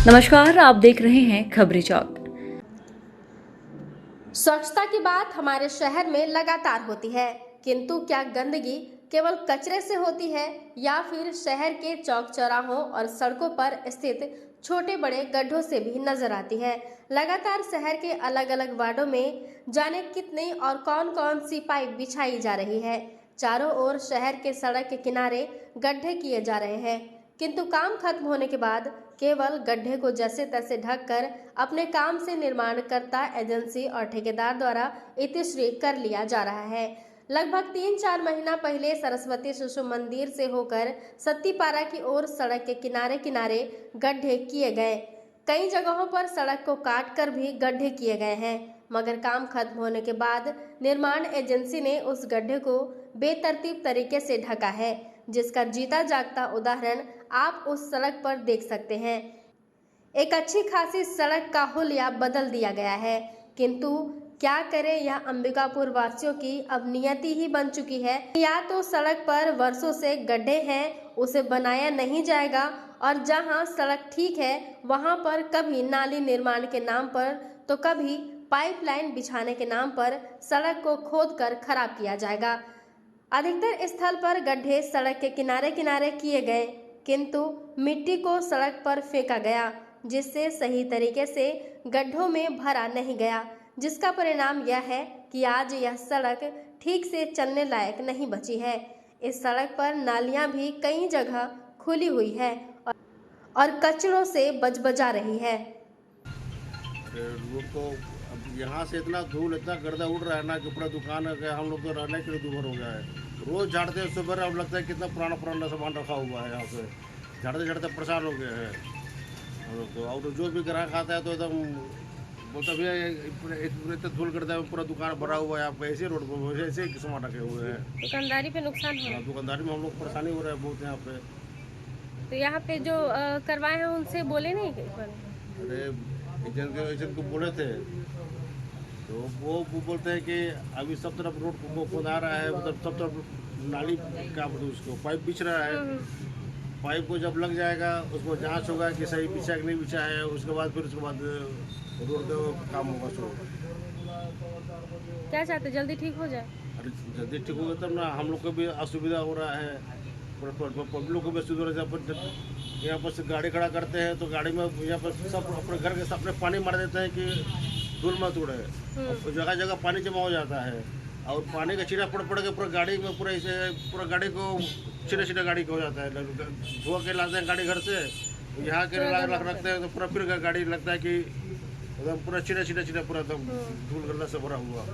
नमस्कार, आप देख रहे हैं खबरी चौक। स्वच्छता की बात हमारे शहर में लगातार होती है, किंतु क्या गंदगी केवल कचरे से होती है या फिर शहर के चौक चौराहों और सड़कों पर स्थित छोटे बड़े गड्ढों से भी नजर आती है। लगातार शहर के अलग अलग वार्डों में जाने कितनी और कौन कौन सी पाइप बिछाई जा रही है। चारों ओर शहर के सड़क के किनारे गड्ढे किए जा रहे हैं, किंतु काम खत्म होने के बाद केवल गड्ढे को जैसे तैसे ढककर अपने काम से निर्माणकर्ता एजेंसी और ठेकेदार द्वारा इतिश्री कर लिया जा रहा है। लगभग 3-4 महीना पहले सरस्वती शिशु मंदिर से होकर सत्तीपारा की ओर सड़क के किनारे किनारे गड्ढे किए गए। कई जगहों पर सड़क को काट कर भी गड्ढे किए गए हैं, मगर काम खत्म होने के बाद निर्माण एजेंसी ने उस गड्ढे को बेतरतीब तरीके से ढका है, जिसका जीता जागता उदाहरण आप उस सड़क पर देख सकते हैं। एक अच्छी खासी सड़क का हुलिया बदल दिया गया है, किंतु क्या करें, यह अंबिकापुर वासियों की अब नियति ही बन चुकी है। या तो सड़क पर वर्षों से गड्ढे हैं, उसे बनाया नहीं जाएगा, और जहां सड़क ठीक है वहां पर कभी नाली निर्माण के नाम पर तो कभी पाइपलाइन बिछाने के नाम पर सड़क को खोदकर खराब किया जाएगा। अधिकतर स्थल पर गड्ढे सड़क के किनारे किनारे किए गए, किंतु मिट्टी को सड़क पर फेंका गया, जिससे सही तरीके से गड्ढों में भरा नहीं गया, जिसका परिणाम यह है कि आज यह सड़क ठीक से चलने लायक नहीं बची है। इस सड़क पर नालियां भी कई जगह खुली हुई है और कचरों से बजबजा रही है। वो तो अब यहाँ से इतना धूल इतना गर्दा उड़ रहा है ना कि पूरा दुकान है, हम लोग तो रहने के लिए दूभर हो गया है। रोज झाड़ते हैं सुबह, अब लगता है कितना पुराना पुराना सामान रखा हुआ है यहाँ पे। झाड़ते झाड़ते परेशान हो गए हैं हम लोग तो। और जो भी ग्राहक आता है तो एकदम बोलता भैया इतना धूल गर्दा है, पूरा दुकान भरा हुआ है यहाँ पे, ऐसे रोड पर ऐसे ही सामान रखे हुए हैं। दुकानदारी पे नुकसान हो रहा है। दुकानदारी में हम लोग परेशानी हो रहा है बहुत यहाँ पे। तो यहाँ पे जो करवाए हैं उनसे बोले नहीं? अरे एजेंट को बोले थे तो वो बोलते हैं कि अभी सब तरफ रोड को खोदा रहा है, मतलब सब तरफ नाली क्या बोलते उसको पाइप बिछ रहा है। पाइप को जब लग जाएगा उसको जांच होगा कि सही बिछा कि नहीं बिछा है, उसके बाद फिर उसके बाद रोड का काम होगा। सो क्या चाहते जल्दी ठीक हो जाए? अरे जल्दी ठीक होगा तब ना, हम लोग को भी असुविधा हो रहा है, पब्लिक को भी असुविधा हो रहा है। यहाँ पर से गाड़ी खड़ा करते हैं तो गाड़ी में यहाँ पर सब अपने घर के सामने पानी मार देते हैं कि धूल मत उड़े। जगह जगह पानी जमा हो जाता है और पानी का छींटा पड़ के पूरा गाड़ी में पूरा ऐसे पूरा गाड़ी को छीटा गाड़ी को हो जाता है। धुआं के लाते हैं गाड़ी घर से, यहाँ के रखते हैं तो पूरा फिर गाड़ी लगता है कि एकदम पूरा छीटा पूरा एकदम धूल गल्ला से भरा हुआ।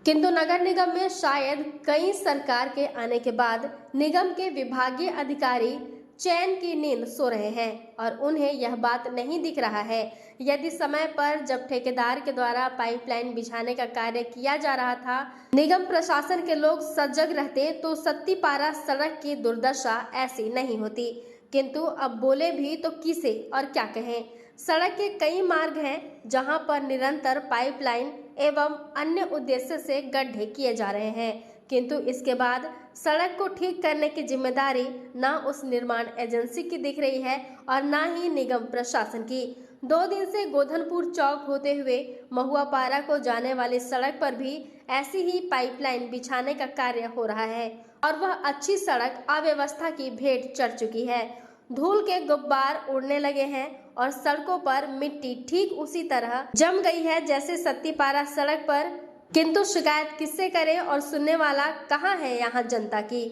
किंतु नगर निगम में शायद कई सरकार के आने के बाद निगम के विभागीय अधिकारी चैन की नींद सो रहे हैं और उन्हें यह बात नहीं दिख रहा है। यदि समय पर जब ठेकेदार के द्वारा पाइपलाइन बिछाने का कार्य किया जा रहा था, निगम प्रशासन के लोग सजग रहते तो सत्तीपारा सड़क की दुर्दशा ऐसी नहीं होती। किंतु अब बोले भी तो किसे और क्या कहें। सड़क के कई मार्ग हैं जहां पर निरंतर पाइपलाइन एवं अन्य उद्देश्य से गड्ढे किए जा रहे हैं, किंतु इसके बाद सड़क को ठीक करने की जिम्मेदारी न उस निर्माण एजेंसी की दिख रही है और न ही निगम प्रशासन की। 2 दिन से गोधनपुर चौक होते हुए महुआपारा को जाने वाली सड़क पर भी ऐसी ही पाइपलाइन बिछाने का कार्य हो रहा है और वह अच्छी सड़क अव्यवस्था की भेंट चढ़ चुकी है। धूल के गुब्बार उड़ने लगे हैं और सड़कों पर मिट्टी ठीक उसी तरह जम गई है जैसे सत्तीपारा सड़क पर, किंतु शिकायत किससे करें और सुनने वाला कहाँ है यहाँ जनता की।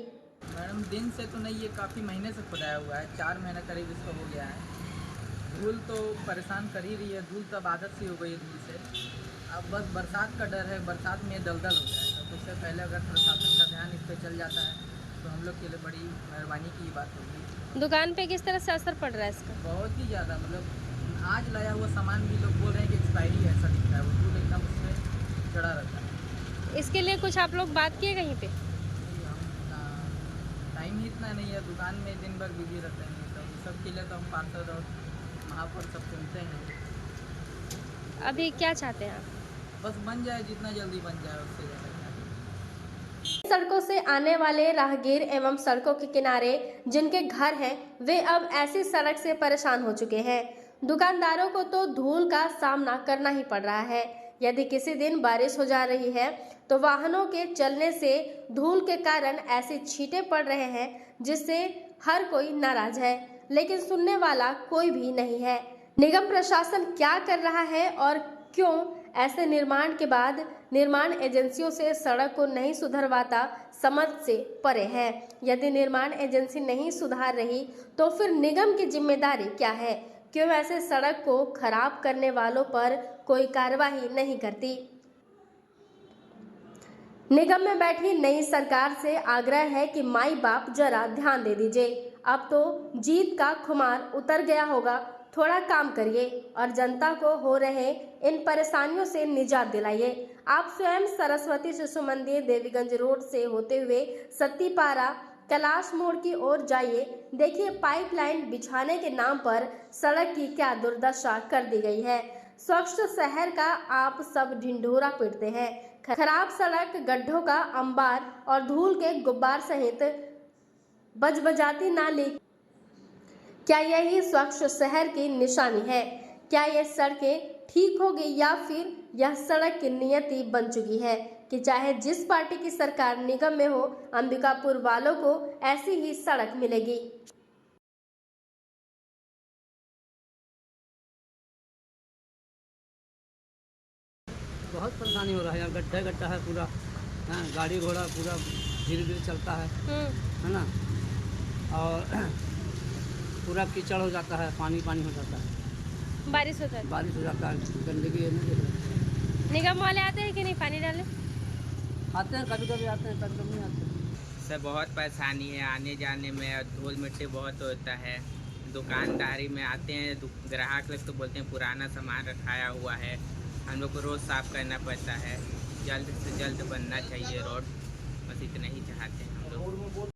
मैडम दिन से तो नहीं, ये काफ़ी महीने से खुदाया हुआ है, 4 महीना करीब इसको हो गया है। धूल तो परेशान कर ही रही है, धूल तो अब आदत सी हो गई है धूल से। अब बस बरसात का डर है, बरसात में दलदल हो जाएगा, तो उससे पहले अगर प्रशासन का ध्यान इस पर चल जाता है तो हम लोग के लिए बड़ी मेहरबानी की बात होगी। दुकान पे किस तरह से असर पड़ रहा है इसका? बहुत ही ज़्यादा, मतलब आज लाया हुआ सामान भी लोग बोल रहे हैं कि एक्सपायरी है, ऐसा दिख रहा है, वो धूल एकदम उसमें चढ़ा रहता है। इसके लिए कुछ आप लोग बात किए कहीं पे? टाइम ही इतना नहीं है, दुकान में दिन भर बिजी रहते हैं, तो सब के लिए तो हम पार्षद और महापौर सब सुनते हैं। अभी क्या चाहते हैं आप? बस बन जाए, जितना जल्दी बन जाए उससे ज़्यादा। सड़कों से आने वाले राहगीर एवं सड़कों के किनारे जिनके घर हैं वे अब ऐसी सड़क से परेशान हो चुके हैं। दुकानदारों को तो धूल का सामना करना ही पड़ रहा है। यदि किसी दिन बारिश हो जा रही है तो वाहनों के चलने से धूल के कारण ऐसी छींटे पड़ रहे हैं जिससे हर कोई नाराज है, लेकिन सुनने वाला कोई भी नहीं है। निगम प्रशासन क्या कर रहा है और क्यों ऐसे निर्माण के बाद निर्माण एजेंसियों से सड़क को नहीं सुधरवाता समझ से परे है। यदि निर्माण एजेंसी नहीं सुधार रही तो फिर निगम की जिम्मेदारी क्या है? क्यों ऐसे सड़क को खराब करने वालों पर कोई कार्रवाई नहीं करती? निगम में बैठी नई सरकार से आग्रह है कि माई बाप जरा ध्यान दे दीजिए। अब तो जीत का खुमार उतर गया होगा, थोड़ा काम करिए और जनता को हो रहे इन परेशानियों से निजात दिलाइए। आप स्वयं सरस्वती शिशु मंदिर देवीगंज रोड से होते हुए सत्तीपारा कैलाश मोड़ की ओर जाइए। देखिए पाइपलाइन बिछाने के नाम पर सड़क की क्या दुर्दशा कर दी गई है। स्वच्छ शहर का आप सब ढिंढोरा पीटते हैं। खराब सड़क, गड्ढों का अंबार और धूल के गुब्बार सहित बजबजाती नाली, क्या यही स्वच्छ शहर की निशानी है? क्या ये सड़कें ठीक होगी या फिर यह सड़क की नियति बन चुकी है कि चाहे जिस पार्टी की सरकार निगम में हो, अंबिकापुर वालों को ऐसी ही सड़क मिलेगी? बहुत परेशानी हो रहा है। यहाँ गड्ढा है पूरा, हाँ, गाड़ी घोड़ा पूरा धीरे धीरे चलता है ना, और पूरा कीचड़ हो जाता है, पानी हो जाता है, बारिश हो जाता है, गंदगी है ना। निगम वाले आते हैं कि नहीं पानी डाले? आते हैं, कभी कभी आते हैं, कभी कभी नहीं आते। सर बहुत परेशानी है आने जाने में, धूल मिट्टी बहुत होता है। दुकानदारी में आते हैं ग्राहक लोग तो बोलते हैं पुराना सामान रखाया हुआ है, हम लोग को रोज़ साफ़ करना पड़ता है। जल्द से जल्द बनना चाहिए रोड, बस इतना ही चाहते हैं हम लोग।